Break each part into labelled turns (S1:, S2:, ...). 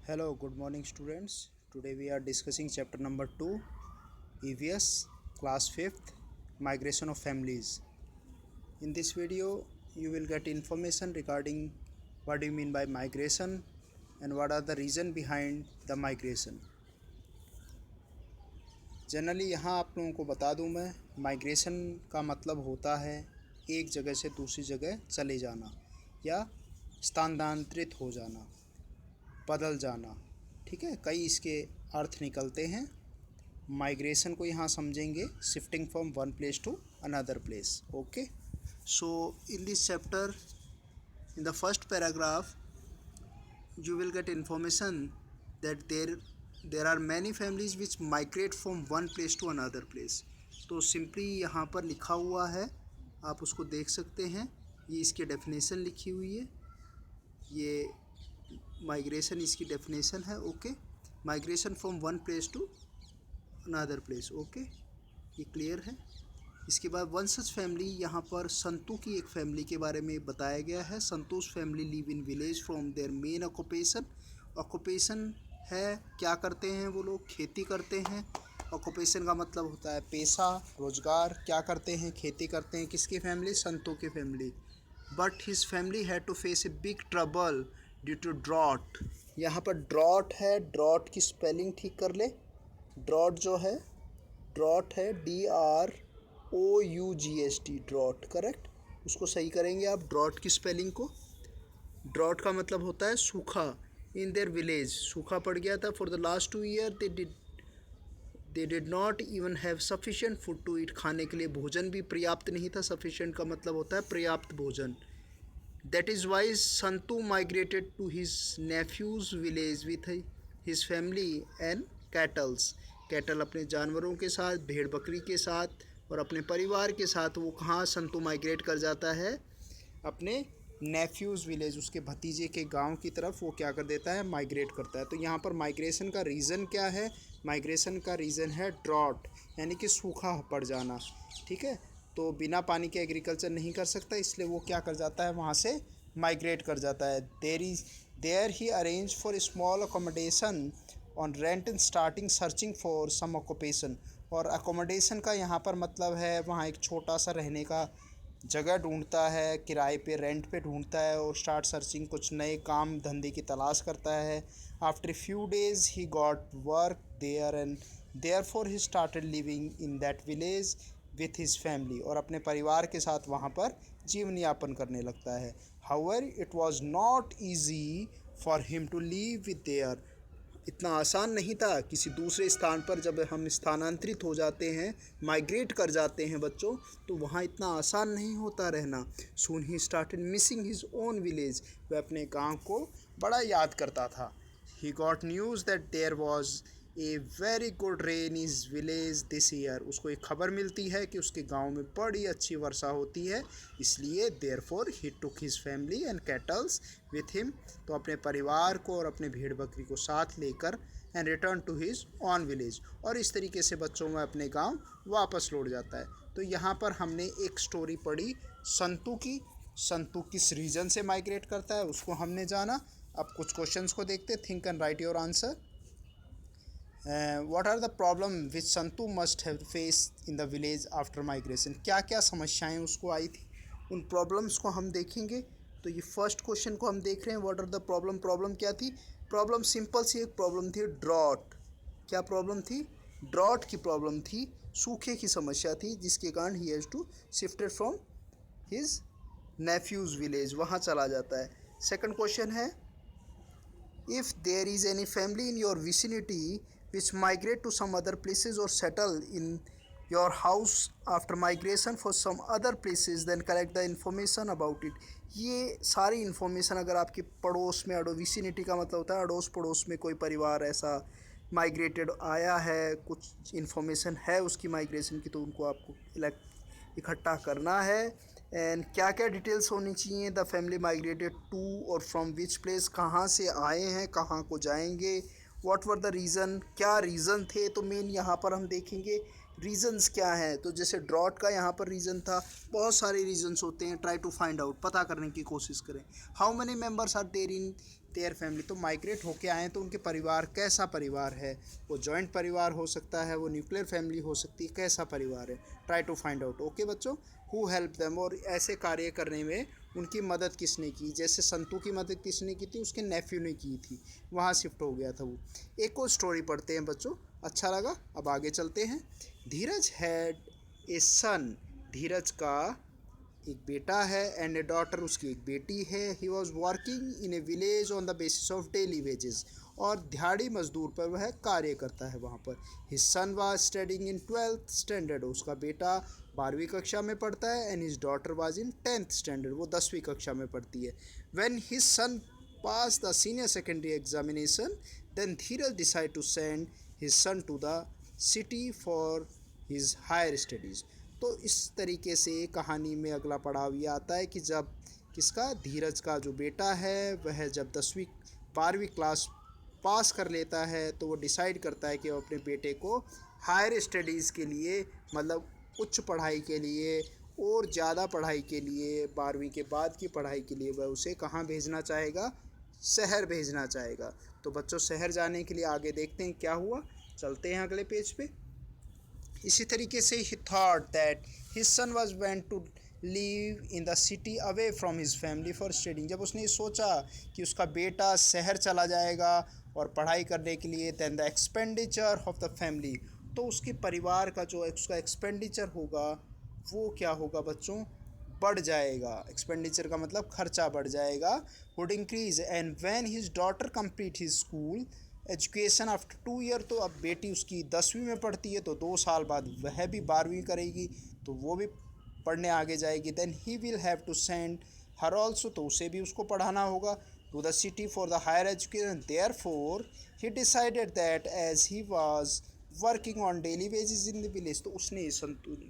S1: Hello, good morning students. Today we are discussing chapter number 2, EVS, class 5th, migration of families. In this video, you will get information regarding what do you mean by migration and what are the reason behind the migration. Generally यहाँ आप लोगों को बता दूँ मैं, migration का मतलब होता है एक जगह से दूसरी जगह चले जाना या स्थानांतरित हो जाना, बदल जाना। ठीक है, कई इसके अर्थ निकलते हैं। माइग्रेशन को यहाँ समझेंगे shifting from one place to another place. Okay, so in this chapter in the first paragraph you will get information that there are many families which migrate from one place to another place। तो simply यहाँ पर लिखा हुआ है, आप उसको देख सकते हैं। ये इसकी डेफिनेशन लिखी हुई है, ये माइग्रेशन इसकी डेफिनेशन है। Okay, migration from one place to another place. Okay, ये क्लियर है। इसके बाद वन सच फैमिली, यहाँ पर संतू की एक फैमिली के बारे में बताया गया है। Santosh family live in village from there main occupation है, क्या करते हैं वो लोग, खेती करते हैं। ऑक्यूपेशन का मतलब होता है पेशा, रोजगार। क्या करते हैं, खेती करते हैं। किसकी फैमिली, संतू की family. But his family had to face a big trouble due to drought. यहाँ पर ड्रॉट है, ड्रॉट की स्पेलिंग ठीक कर ले। ड्रॉट जो है, ड्रॉट है DROUGHT, ड्रॉट, करेक्ट। उसको सही करेंगे आप, ड्रॉट की स्पेलिंग को। ड्रॉट का मतलब होता है सूखा। इन देयर विलेज, सूखा पड़ गया था। For the last 2 year they did not even have sufficient food to eat, खाने के लिए भोजन भी पर्याप्त नहीं था। सफिशिएंट का मतलब होता है पर्याप्त भोजन। That is why Santu migrated to his nephew's village with his family and cattles. Cattle अपने जानवरों के साथ, भेड़ बकरी के साथ और अपने परिवार के साथ वो कहाँ संतू माइग्रेट कर जाता है, अपने नेफ्यूज़ विलेज, उसके भतीजे के गांव की तरफ वो क्या कर देता है, माइग्रेट करता है। तो यहाँ पर माइग्रेशन का रीज़न क्या है, माइग्रेशन का रीज़न है ड्रॉट, यानी कि सूखा पड़ जाना। ठीक है, तो बिना पानी के एग्रीकल्चर नहीं कर सकता, इसलिए वो क्या कर जाता है, वहाँ से माइग्रेट कर जाता है। There he arrange for small accommodation on rent and starting searching for some occupation. और अकोमोडेशन का यहाँ पर मतलब है वहाँ एक छोटा सा रहने का जगह ढूंढता है, किराए पे, रेंट पे ढूंढता है, और स्टार्ट सर्चिंग, कुछ नए काम धंधे की तलाश करता है। After few days he got work there and therefore he started living in that village with his family, और अपने परिवार के साथ वहाँ पर जीवन यापन करने लगता है। However it was not easy for him to live with there, इतना आसान नहीं था किसी दूसरे स्थान पर जब हम स्थानांतरित हो जाते हैं, माइग्रेट कर जाते हैं बच्चों, तो वहाँ इतना आसान नहीं होता रहना। Soon he started missing his own village, वह अपने गांव को बड़ा याद करता था। He got news that there was a very good rain is village this year, उसको एक खबर मिलती है कि उसके गांव में बड़ी अच्छी वर्षा होती है, इसलिए therefore he took his family and kettles with him, तो अपने परिवार को और अपने भेड़ बकरी को साथ लेकर and return to his own village, और इस तरीके से बच्चों में अपने गांव वापस लौट जाता है। तो यहाँ पर हमने एक स्टोरी पढ़ी संतू की। संतू किस रीजन से माइग्रेट करता है उसको हमने जाना। अब कुछ क्वेश्चंस को देखते, think and write your answer. What are the problem which Santu must have face in the village after migration, क्या क्या समस्याएं उसको आई थी, उन प्रॉब्लम्स को हम देखेंगे। तो ये फर्स्ट क्वेश्चन को हम देख रहे हैं, what are the problem. Problem क्या थी, प्रॉब्लम सिंपल सी एक प्रॉब्लम थी, ड्रॉट। क्या प्रॉब्लम थी, ड्रॉट की प्रॉब्लम थी, सूखे की समस्या थी, जिसके कारण he has to shifted from his nephew's village, वहाँ चला जाता है। सेकंड क्वेश्चन है, if there is any family in your vicinity which migrate to some other places or settle in your house after migration for some other places, then collect the information about it। ये सारी information अगर आपके पड़ोस में, vicinity का मतलब होता है अड़ोस पड़ोस में कोई परिवार ऐसा माइग्रेटेड आया है, कुछ इन्फॉर्मेशन है उसकी माइग्रेशन की, तो उनको आपको इकट्ठा करना है। एंड क्या क्या डिटेल्स होनी चाहिए, द फैमिली माइग्रेटेड टू और फ्रॉम विच प्लेस, कहाँ से आए हैं, कहाँ को जाएंगे। व्हाट वर द रीज़न, क्या रीज़न थे। तो मेन यहाँ पर हम देखेंगे रीज़न्स क्या हैं। तो जैसे ड्रॉट का यहाँ पर रीज़न था, बहुत सारे रीज़न्स होते हैं, ट्राई टू फाइंड आउट, पता करने की कोशिश करें। How many members are there in their family, तो माइग्रेट होके आए हैं तो उनके परिवार कैसा परिवार है, वो जॉइंट परिवार हो सकता है, वो न्यूक्लियर फैमिली हो सकती है, कैसा परिवार है, try to find out. Okay बच्चों, हु हेल्प देम, और ऐसे कार्य करने में उनकी मदद किसने की, जैसे संतू की मदद किसने की थी, उसके नेफ्यू ने की थी, वहाँ शिफ्ट हो गया था वो। एक और स्टोरी पढ़ते हैं बच्चों, अच्छा लगा, अब आगे चलते हैं। धीरज हैड ए सन, धीरज का एक बेटा है, एंड ए डॉटर, उसकी एक बेटी है। ही was working in A village on the basis of daily wages, और दिहाड़ी मजदूर पर वह कार्य करता है वहाँ पर। His son was studying in 12th standard, उसका बेटा 12वीं कक्षा में पढ़ता है, and his daughter was in 10th standard, वो 10वीं कक्षा में पढ़ती है। When his son pass the senior secondary examination, then Dheeraj decide to send his son to the city for his higher studies. तो इस तरीके से कहानी में अगला पड़ाव ये आता है कि जब किसका, धीरज का जो बेटा है वह जब 12वीं क्लास पास कर लेता है, तो वो डिसाइड करता है कि वो अपने बेटे को हायर स्टडीज़ के लिए, मतलब उच्च पढ़ाई के लिए और ज़्यादा पढ़ाई के लिए, 12वीं के बाद की पढ़ाई के लिए वह उसे कहाँ भेजना चाहेगा, शहर भेजना चाहेगा। तो बच्चों शहर जाने के लिए आगे देखते हैं क्या हुआ, चलते हैं अगले पेज पे। इसी तरीके से ही thought that his son was went to leave in the city away from his family for studying, जब उसने ये सोचा कि उसका बेटा शहर चला जाएगा और पढ़ाई करने के लिए, than the expenditure of the family, तो उसके परिवार का जो उसका एक्सपेंडिचर होगा वो क्या होगा बच्चों, बढ़ जाएगा। एक्सपेंडिचर का मतलब खर्चा बढ़ जाएगा, would increase. And when his daughter complete his school education after 2 year, तो अब बेटी उसकी 10वीं में पढ़ती है, तो 2 साल बाद वह भी 12वीं करेगी, तो वो भी पढ़ने आगे जाएगी। Then he will have to send her also, तो उसे भी उसको पढ़ाना होगा, to the city for the higher education. Therefore he decided that as he was working on daily wages in the village, तो उसने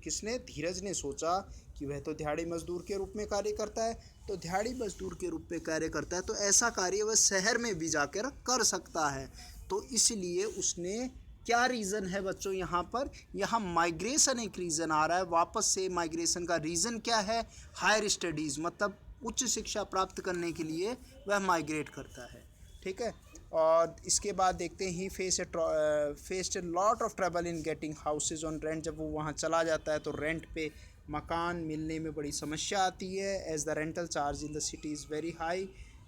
S1: किसने, धीरज ने सोचा कि वह तो दिहाड़ी मजदूर के रूप में कार्य करता है, तो दिहाड़ी मजदूर के रूप में कार्य करता है, तो ऐसा कार्य वह शहर में भी जाकर कर सकता है। तो इसलिए उसने, क्या रीज़न है बच्चों यहाँ पर, यहाँ माइग्रेशन एक रीज़न आ रहा है, वापस से माइग्रेशन का रीज़न क्या है, हायर स्टडीज़, मतलब उच्च शिक्षा प्राप्त करने के लिए वह माइग्रेट करता है। ठीक है, और इसके बाद देखते हैं ही faced a lot of trouble in getting houses on rent, जब वो वहाँ चला जाता है तो रेंट पे मकान मिलने में बड़ी समस्या आती है। As the rental charge in the city is very high,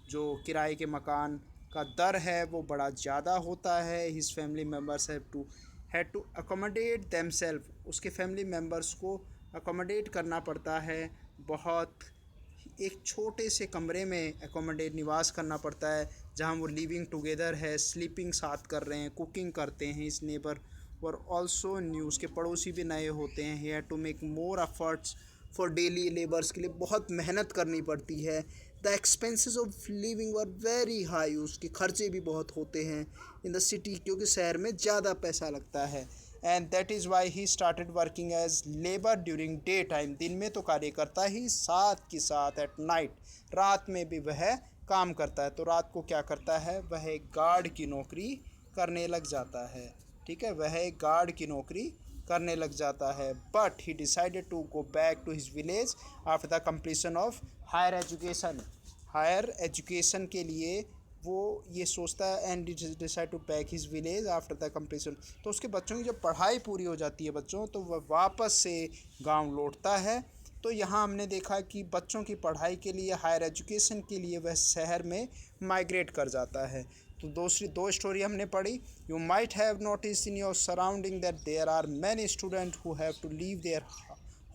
S1: जो किराए के मकान का दर है वो बड़ा ज़्यादा होता है। His family members had to accommodate themself, उसके फैमिली मेम्बर्स को अकोमोडेट करना पड़ता है, बहुत एक छोटे से कमरे में एकोमोडेट निवास करना पड़ता है, जहाँ वो लिविंग टुगेदर है, स्लीपिंग साथ कर रहे हैं, कुकिंग करते हैं। इस नेबर और ऑल्सो न्यू, उसके पड़ोसी भी नए होते हैं। He had to make more efforts for daily labours, के लिए बहुत मेहनत करनी पड़ती है। The expenses of living were very high, उसके खर्चे भी बहुत होते हैं इन द सिटी, क्योंकि शहर में ज़्यादा पैसा लगता है। And that is why he started working as labour during day time, दिन में तो कार्य करता ही, साथ के साथ एट नाइट, रात में भी वह काम करता है। तो रात को क्या करता है, वह एक गार्ड की नौकरी करने लग जाता है। ठीक है, वह एक गार्ड की नौकरी करने लग जाता है। But he decided to go back to his village after the completion of higher education, higher education के लिए वो ये सोचता है, and decide to back his village after the completion, तो उसके बच्चों की जब पढ़ाई पूरी हो जाती है बच्चों, तो वह वापस से गांव लौटता है। तो यहाँ हमने देखा कि बच्चों की पढ़ाई के लिए, हायर एजुकेशन के लिए वह शहर में माइग्रेट कर जाता है। तो दूसरी दो स्टोरी हमने पढ़ी। You might have notice in your surrounding that there are many student who have to leave their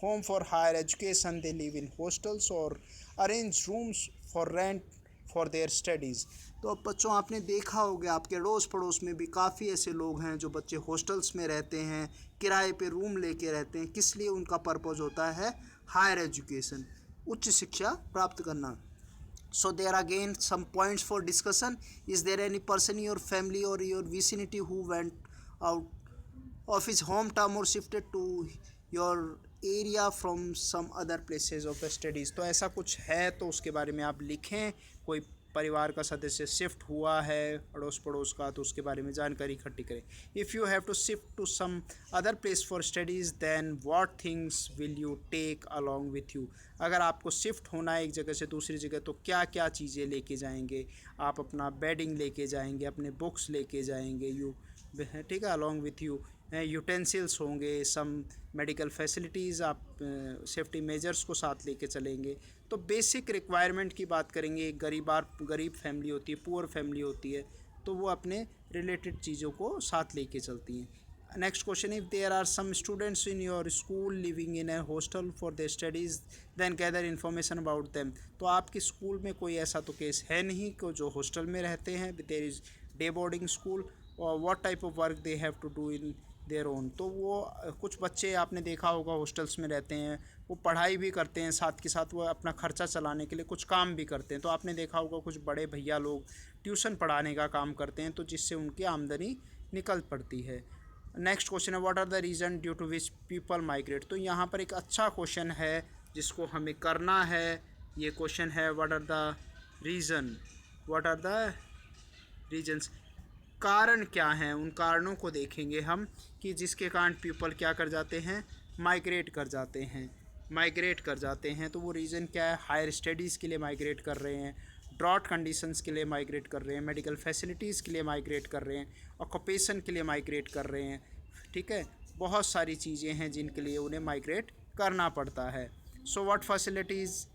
S1: home for higher education, they live in hostels और arrange rooms for rent for their studies. तो अब बच्चों आपने देखा होगा आपके अड़ोस पड़ोस में भी काफ़ी ऐसे लोग हैं जो बच्चे हॉस्टल्स में रहते हैं, किराए पे रूम लेके रहते हैं। किस लिए, उनका पर्पज़ होता है हायर एजुकेशन, उच्च शिक्षा प्राप्त करना। So there are again some points for discussion. Is there any person in your family or your vicinity who went out of his hometown or shifted to your area from some other places of studies? तो ऐसा कुछ है तो उसके बारे में आप लिखें। कोई परिवार का सदस्य शिफ्ट हुआ है अड़ोस पड़ोस का, तो उसके बारे में जानकारी इकट्ठी करें। If you have to shift to some other place for studies then what things will you take along with you. अगर आपको शिफ्ट होना है एक जगह से दूसरी जगह तो क्या क्या चीज़ें लेके जाएंगे आप? अपना बेडिंग लेके जाएंगे, अपने बुक्स लेके जाएंगे, ठीक है, अलॉन्ग विथ यू यूटेंसिल्स होंगे, सम मेडिकल फैसिलिटीज़, आप सेफ्टी मेजर्स को साथ लेके चलेंगे। तो बेसिक रिक्वायरमेंट की बात करेंगे। एक गरीब फैमिली होती है, पुअर फैमिली होती है, तो वो अपने रिलेटेड चीज़ों को साथ लेके चलती हैं। Next question, if there are some students in your school living in a hostel for their studies then gather information about them. तो आपके स्कूल में कोई ऐसा तो केस है नहीं को जो हॉस्टल में रहते हैं, there is day boarding school, और what type of work they have to do in their own. तो वो कुछ बच्चे आपने देखा होगा हॉस्टल्स में रहते हैं, वो पढ़ाई भी करते हैं, साथ के साथ वो अपना खर्चा चलाने के लिए कुछ काम भी करते हैं। तो आपने देखा होगा कुछ बड़े भैया लोग ट्यूशन पढ़ाने का काम करते हैं, तो जिससे उनकी आमदनी निकल पड़ती है। नेक्स्ट क्वेश्चन है, what are the reason due to which people migrate. तो यहाँ पर एक अच्छा क्वेश्चन है जिसको हमें करना है। ये क्वेश्चन है, what are the reason, what are the reasons, कारण क्या हैं, उन कारणों को देखेंगे हम कि जिसके कारण पीपल क्या कर जाते हैं, माइग्रेट कर जाते हैं। तो वो रीज़न क्या है? हायर स्टडीज़ के लिए माइग्रेट कर रहे हैं, ड्रॉट कंडीशंस के लिए माइग्रेट कर रहे हैं, मेडिकल फैसिलिटीज़ के लिए माइग्रेट कर रहे हैं, ऑक्यूपेशन के लिए माइग्रेट कर रहे हैं, ठीक है। बहुत सारी चीज़ें हैं जिनके लिए उन्हें माइग्रेट करना पड़ता है। So what facilities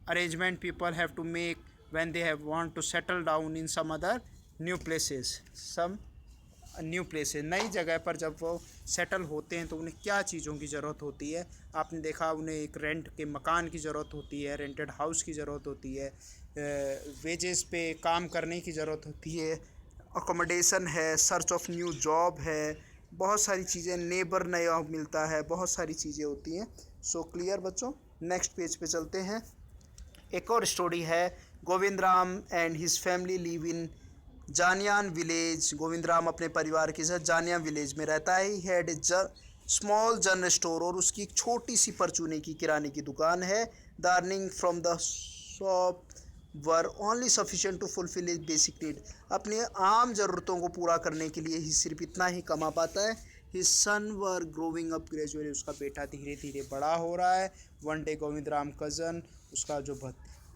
S1: arrangement people have to make when they have want to settle down in some other new places, नई जगह पर जब वो सेटल होते हैं तो उन्हें क्या चीज़ों की ज़रूरत होती है? आपने देखा उन्हें एक रेंट के मकान की ज़रूरत होती है, रेंटेड हाउस की ज़रूरत होती है, वेजेस पे काम करने की ज़रूरत होती है, अकोमोडेशन है, सर्च ऑफ न्यू जॉब है, बहुत सारी चीज़ें, नेबर नया मिलता है, बहुत सारी चीज़ें होती हैं। सो क्लियर बच्चों। नेक्स्ट पेज पे चलते हैं। एक और स्टोरी है, Govind Ram and his family live in Janiyan village. Govind Ram अपने परिवार के साथ जानियान विलेज में रहता है। He had a small general store, और उसकी एक छोटी सी परचूने की किराने की दुकान है। The earning from the shop were only sufficient to fulfil his basic need. अपने आम ज़रूरतों को पूरा करने के लिए ही सिर्फ इतना ही कमा पाता है। हिज सन वर ग्रोविंग अप ग्रेजुअली, उसका बेटा धीरे धीरे बड़ा हो रहा है। One day Govind Ram cousin, उसका जो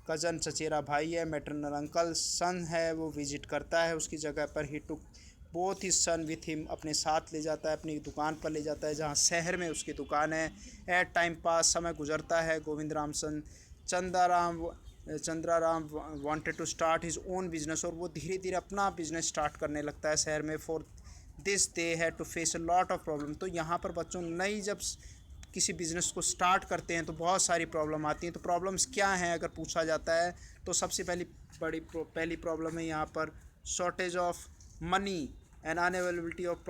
S1: कज़न चचेरा भाई है, मैटरनल अंकल सन है, वो विजिट करता है उसकी जगह पर। He took both his son with him, अपने साथ ले जाता है, अपनी दुकान पर ले जाता है जहाँ शहर में उसकी दुकान है। एट टाइम पास, समय गुजरता है, Govind Ram son Chandraram wanted to start his own business, और वो धीरे धीरे अपना बिजनेस स्टार्ट करने लगता है शहर में। For this they had to face a lot of problem. तो यहाँ पर बच्चों नई जब किसी बिज़नेस को स्टार्ट करते हैं तो बहुत सारी प्रॉब्लम आती हैं। तो प्रॉब्लम्स क्या हैं अगर पूछा जाता है तो सबसे पहली प्रॉब्लम है यहाँ पर shortage of money and unavailability of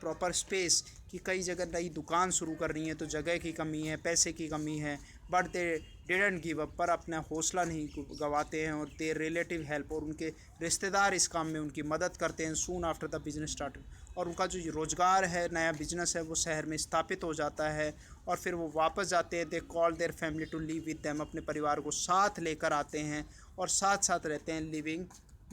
S1: proper space, कि कई जगह नई दुकान शुरू कर रही हैं तो जगह की कमी है, पैसे की कमी है। But they didn't give up, पर अपना हौसला नहीं गवाते हैं, और दे रिलेटिव हेल्प, और उनके रिश्तेदार इस काम में उनकी मदद करते हैं। Soon after the business started, और उनका जो रोज़गार है, नया बिजनेस है, वो शहर में स्थापित हो जाता है, और फिर वो वापस जाते हैं। They call their family to live with them, अपने परिवार को साथ लेकर आते हैं और साथ साथ रहते हैं,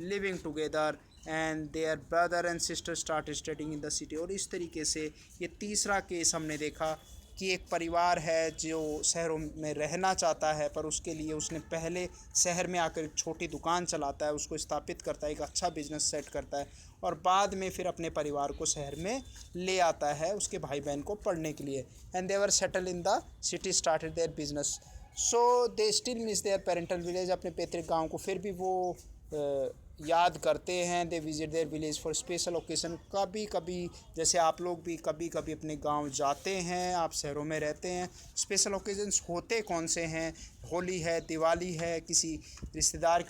S1: living together. And their brother and sister start studying in the city. और इस तरीके से ये तीसरा केस हमने देखा कि एक परिवार है जो शहरों में रहना चाहता है, पर उसके लिए उसने पहले शहर में आकर एक छोटी दुकान चलाता है, उसको स्थापित करता है, एक अच्छा बिजनेस सेट करता है, और बाद में फिर अपने परिवार को शहर में ले आता है उसके भाई बहन को पढ़ने के लिए। And they were settle in the city, started their business. So they still miss their parental village, अपने पैतृक गाँव को फिर भी वो याद करते हैं। They visit their village for special occasion. कभी कभी जैसे आप लोग भी कभी कभी अपने गांव जाते हैं, आप शहरों में रहते हैं, स्पेशल ओकेज़न्स होते कौन से हैं? होली है, दिवाली है, किसी रिश्तेदार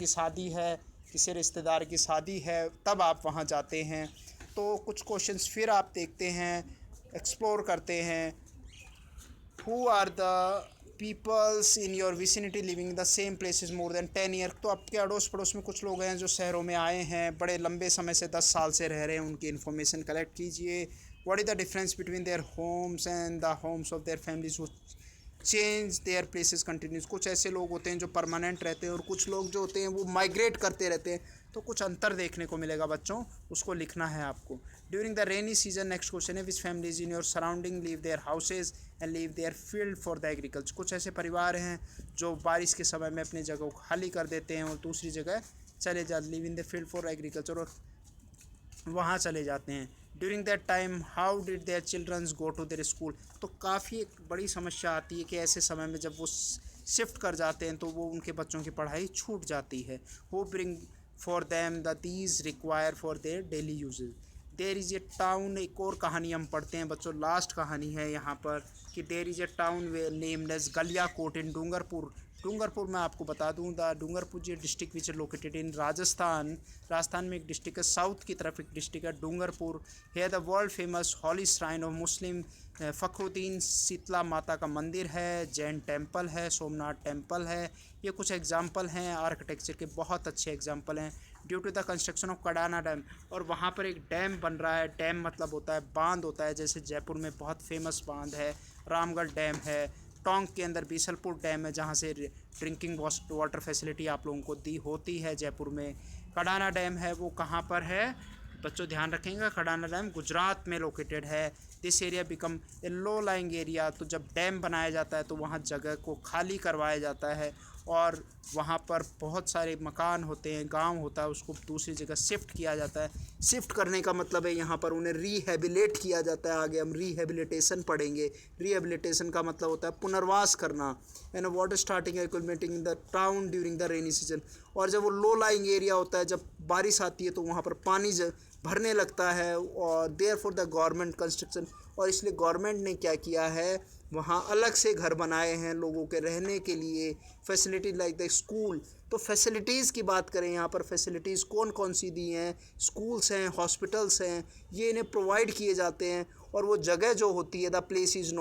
S1: की शादी है, तब आप वहां जाते हैं। तो कुछ क्वेश्चंस फिर आप देखते हैं, एक्सप्लोर करते हैं। Who are the peoples in your vicinity living the same places more than 10 year. तो आपके अड़ोस पड़ोस में कुछ लोग हैं जो शहरों में आए हैं, बड़े लंबे समय से 10 साल से रह रहे हैं, उनकी इन्फॉर्मेशन कलेक्ट कीजिए। What is the difference between their homes and the homes of their families. Change their places continuous. कुछ ऐसे लोग होते हैं जो परमानेंट रहते हैं और कुछ लोग जो होते हैं वो माइग्रेट करते रहते हैं। तो कुछ अंतर देखने को मिलेगा बच्चों, उसको लिखना है आपको। During the rainy season, next question है, which families in your surrounding leave their houses and leave their field for the agriculture. कुछ ऐसे परिवार हैं जो बारिश के समय में अपनी जगह को खाली कर देते हैं और दूसरी जगह चले जाते, live in the field for agriculture, और वहाँ चले जाते हैं। During that time how did their childrens go to their school. तो काफ़ी एक बड़ी समस्या आती है कि ऐसे समय में जब वो शिफ्ट कर जाते हैं तो वो उनके बच्चों की पढ़ाई छूट जाती है। वो bring for them the these require for their daily usages. There is a town, एक और कहानी हम पढ़ते हैं बच्चों, लास्ट कहानी है यहाँ पर कि there is a town named as Galiyakot in Dungarpur. Dungarpur मैं आपको बता दूँ, द डूंगरपुर जो district which located in Rajasthan. Rajasthan में एक डिस्ट्रिक्ट है, साउथ की तरफ एक डिस्ट्रिक्ट है डूंगरपुर। है the world famous holy shrine of Muslim Fakhruddin, Sheetla Mata का मंदिर है, जैन टेम्पल है, सोमनाथ टेम्पल है। ये कुछ एग्जाम्पल हैं आर्किटेक्चर के, बहुत अच्छे एग्जाम्पल हैं। Due to the construction of Kadana dam, और वहाँ पर एक डैम बन रहा है। डैम मतलब होता है बांध होता है, जैसे जयपुर में बहुत फेमस बांध है, रामगढ़ डैम है। टोंक के अंदर बीसलपुर डैम है जहाँ से ड्रिंकिंग वाटर फैसिलिटी आप लोगों को दी होती है जयपुर में। कडाना डैम है वो कहाँ पर है बच्चों, ध्यान रखेंगे, कडाना डैम गुजरात में लोकेटेड है। This area become a low lying area. तो जब डैम बनाया जाता है तो वहाँ जगह को खाली करवाया जाता है और वहाँ पर बहुत सारे मकान होते हैं, गांव होता है, उसको दूसरी जगह शिफ्ट किया जाता है। शिफ्ट करने का मतलब है यहाँ पर उन्हें रिहेबिलेट किया जाता है। आगे हम रिहेबिलिटेशन पढ़ेंगे। रिहेबिलिटेशन का मतलब होता है पुनर्वास करना। And water starting accumulating in the town during the rainy season. और जब वो लो लाइंग एरिया होता है, जब बारिश आती है तो वहाँ पर पानी भरने लगता है, और there for the government construction, और इसलिए गवर्नमेंट ने क्या किया है, वहाँ अलग से घर बनाए हैं लोगों के रहने के लिए। Facility like the school. तो फैसिलिटीज़ की बात करें, यहाँ पर फैसिलिटीज़ कौन कौन सी दी हैं, स्कूल्स हैं, हॉस्पिटल्स हैं, ये इन्हें प्रोवाइड किए जाते हैं। और वो जगह जो होती है, the place is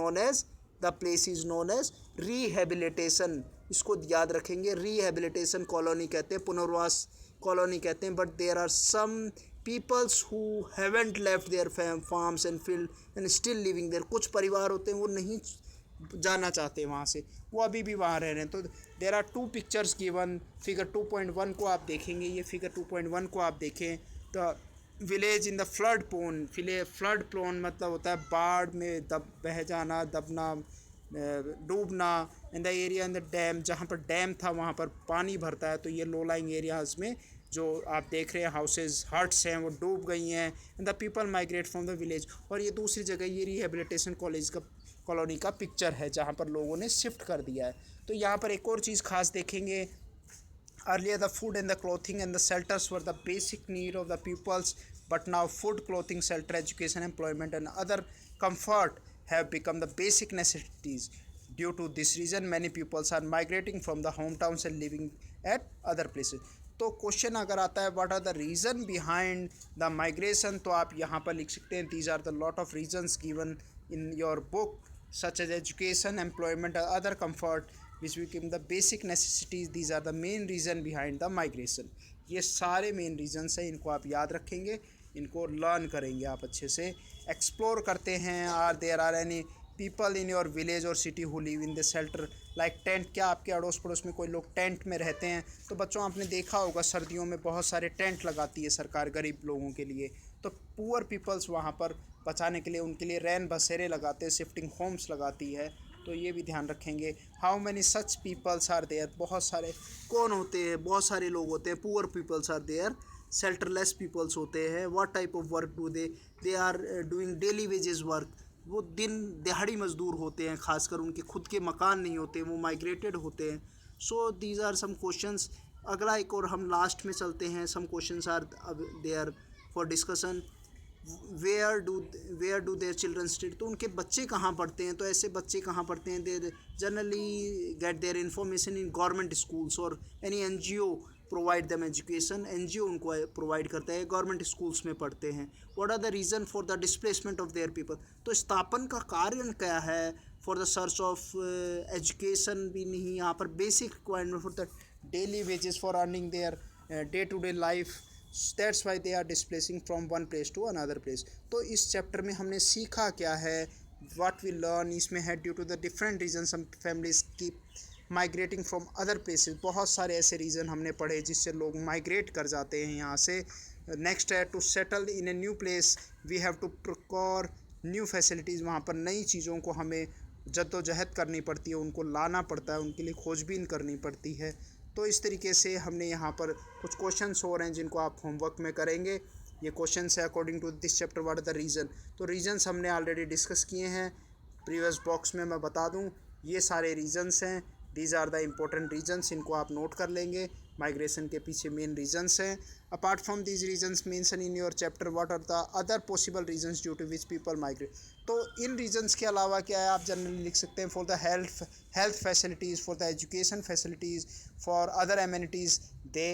S1: known as rehabilitation. इसको याद रखेंगे, रिहेबिलिटेशन कॉलोनी कहते हैं, पुनर्वास कॉलोनी कहते हैं। But there are some peoples who haven't left their farms and field and still living there. कुछ परिवार होते हैं वो नहीं जाना चाहते वहाँ से, वो अभी भी वहाँ रह रहे हैं। तो there are 2 pictures given. Figure 2.1 को आप देखेंगे, ये फिगर 2.1 को आप देखें तो village in the flood prone. Flood prone मतलब होता है बाढ़ में बह जाना, दबना, डूबना। In the area in the dam, जहाँ पर डैम था वहाँ पर पानी भरता है। तो ये लो लाइंग एरियाज़ में जो आप देख रहे हैं हाउसेज हट्स हैं वो डूब गई हैं। And the people migrate from the village. और ये दूसरी जगह ये रिहेबिलिटेशन कॉलोनी का पिक्चर है जहाँ पर लोगों ने शिफ्ट कर दिया है। तो यहाँ पर एक और चीज़ खास देखेंगे, earlier the food and the clothing and the shelters were the basic need of the peoples, but now food, clothing, shelter, education, employment and other comfort have become the basic necessities. Due to this reason, many peoples are migrating from the hometowns and living at other places. तो question अगर आता है what are the reason behind the migration, तो आप यहाँ पर लिख सकते हैं these are the lot of reasons given in your book such as education, employment, other comfort which became the basic necessities. These are the main reason behind the migration. ये सारे main reasons हैं, इनको आप याद रखेंगे, इनको learn करेंगे आप अच्छे से। एक्सप्लोर करते हैं, are there are any people in your village और city who live in the shelter like tent. क्या आपके अड़ोस पड़ोस में कोई लोग टेंट में रहते हैं? तो बच्चों आपने देखा होगा सर्दियों में बहुत सारे टेंट लगाती है सरकार गरीब लोगों के लिए। तो पुअर पीपल्स वहाँ पर बचाने के लिए उनके लिए रैन बसेरे लगाते हैं, शिफ्टिंग होम्स लगाती है। तो ये भी ध्यान रखेंगे। How many such peoples are there, बहुत सारे कौन होते हैं, बहुत सारे लोग होते हैं। Poor peoples are there, shelterless peoples होते हैं। What type of work do they are doing daily wages work. वो दिन दिहाड़ी मजदूर होते हैं, खासकर उनके खुद के मकान नहीं होते, वो माइग्रेटेड होते हैं। So these are some questions. अगला एक और हम लास्ट में चलते हैं। Some questions are there for discussion. Where do their children study, तो उनके बच्चे कहाँ पढ़ते हैं? तो ऐसे बच्चे कहाँ पढ़ते हैं? They generally get their information in government schools और any NGO provide them education. NGO उनको प्रोवाइड करता है, गवर्नमेंट स्कूल्स में पढ़ते हैं। What are the reason for the displacement of their people, तो स्थापन का कारण क्या है? For the search of education भी नहीं, यहाँ पर basic requirement for the daily wages for earning their day to day life, that's why they are displacing from one place to another place. तो इस चैप्टर में हमने सीखा क्या है? what we learn इसमें है due to the different reasons some families keep migrating from other places. बहुत सारे ऐसे रीज़न हमने पढ़े जिससे लोग माइग्रेट कर जाते हैं यहाँ से. नेक्स्ट है to settle in a new place we have to procure new facilities. वहाँ पर नई चीज़ों को हमें जद्दोजहद करनी पड़ती है, उनको लाना पड़ता है, उनके लिए खोजबीन करनी पड़ती है. तो इस तरीके से हमने यहाँ पर कुछ क्वेश्चंस हो रहे हैं जिनको आप होमवर्क में करेंगे. ये क्वेश्चंस है according to this chapter what are the reason. तो रीजन्स हमने ऑलरेडी डिस्कस किए हैं प्रीवियस बॉक्स में. मैं बता दूँ ये सारे रीजन्स हैं. These are the important reasons, इनको आप नोट कर लेंगे. माइग्रेशन के पीछे मेन रीजन्स हैं. Apart from these reasons mention in your chapter what are the other possible reasons due to which people migrate. तो इन रीजन्स के अलावा क्या है आप जनरली लिख सकते हैं for the health facilities, for the education facilities, for other amenities they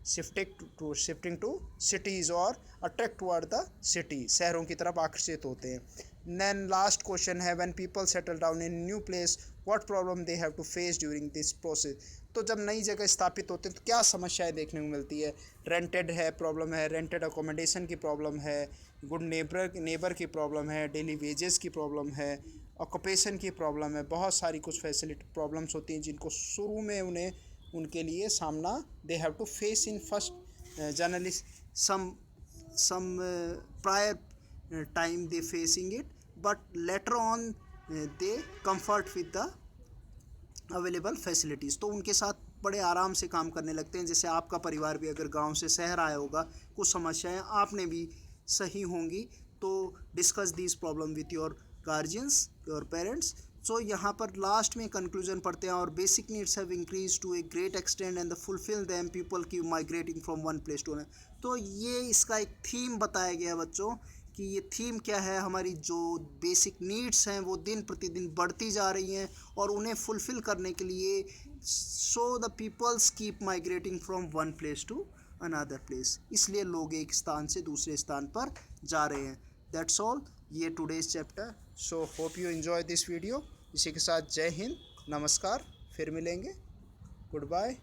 S1: shifting to cities और अट्रैक्ट टुवर्ड द सिटी, शहरों की तरफ आकर्षित होते हैं. देन लास्ट क्वेश्चन है when people settle down in new place what problem they have to face during this process. तो जब नई जगह स्थापित होते हैं तो क्या समस्याएं देखने को मिलती है. रेंटेड है प्रॉब्लम है, रेंटेड अकोमोडेशन की प्रॉब्लम है, गुड नेबर की प्रॉब्लम है, डेली वेजेस की प्रॉब्लम है, ऑक्यूपेशन की प्रॉब्लम है. बहुत सारी कुछ फैसिलिटी प्रॉब्लम्स होती हैं जिनको शुरू में उन्हें उनके लिए सामना they have to face in first generally some prior time they facing it, but later on they comfort with the available facilities. तो उनके साथ बड़े आराम से काम करने लगते हैं. जैसे आपका परिवार भी अगर गांव से शहर आया होगा, कुछ समस्याएं आपने भी सही होंगी, तो discuss this problem with your guardians, your parents. So यहाँ पर लास्ट में कंक्लूजन पढ़ते हैं और basic needs have increase to a great extend and the fulfil them people की migrating from one place to another. तो ये इसका एक थीम बताया गया है बच्चों कि ये थीम क्या है, हमारी जो बेसिक नीड्स हैं वो दिन प्रतिदिन बढ़ती जा रही हैं और उन्हें फुलफ़िल करने के लिए so the peoples keep migrating from one place to another place. इसलिए लोग एक स्थान से दूसरे स्थान पर जा रहे हैं. दैट्स ऑल, ये today's chapter. So hope you enjoy this video. इसी के साथ जय हिंद, नमस्कार, फिर मिलेंगे, गुड बाय.